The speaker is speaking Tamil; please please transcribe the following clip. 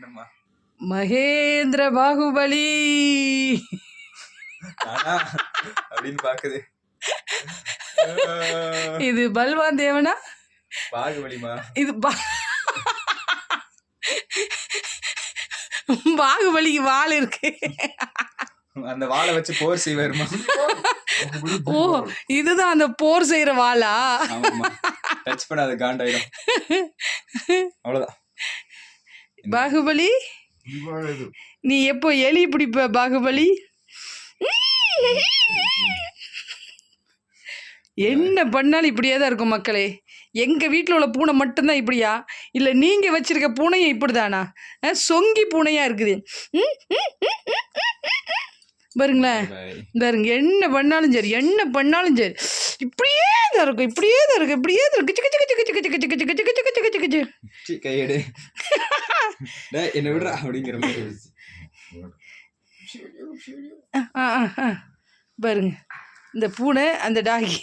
பண்ணணுமா? மகேந்திர பாகுபலி அப்படின்னு பாக்குது. இது பல்வான் தேவனா? பாகுபலிமா? இது பாகுபலிக்கு வால் இருக்கு. அந்த வாளை வச்சு போர் செய்வாருமா? ஓ, இதுதான் அந்த போர் செய்யற வாளா? டச் பண்ணாத காண்டாயிடும். அவ்வளவுதான். பாகுபலி, நீ எப்போ எலி பிடிப்ப பாகுபலி? என்ன பண்ணாலும் இப்படியே தான் இருக்கும் மக்களே. எங்கள் வீட்டில் உள்ள பூனை மட்டும்தான் இப்படியா, இல்லை நீங்கள் வச்சுருக்க பூனையும் இப்படி தானா? சொங்கி பூனையாக இருக்குது. பாருங்களேன், பாருங்க, என்ன பண்ணாலும் சரி, என்ன பண்ணாலும் சரி, இப்படியே தான் இருக்கும், இப்படியே தான் இருக்கும், இப்படியே தான் இருக்கு. கையெடு, என்ன விடுறா அப்படிங்கிற மாதிரி. பாருங்க, இந்த பூனை அந்த டாகி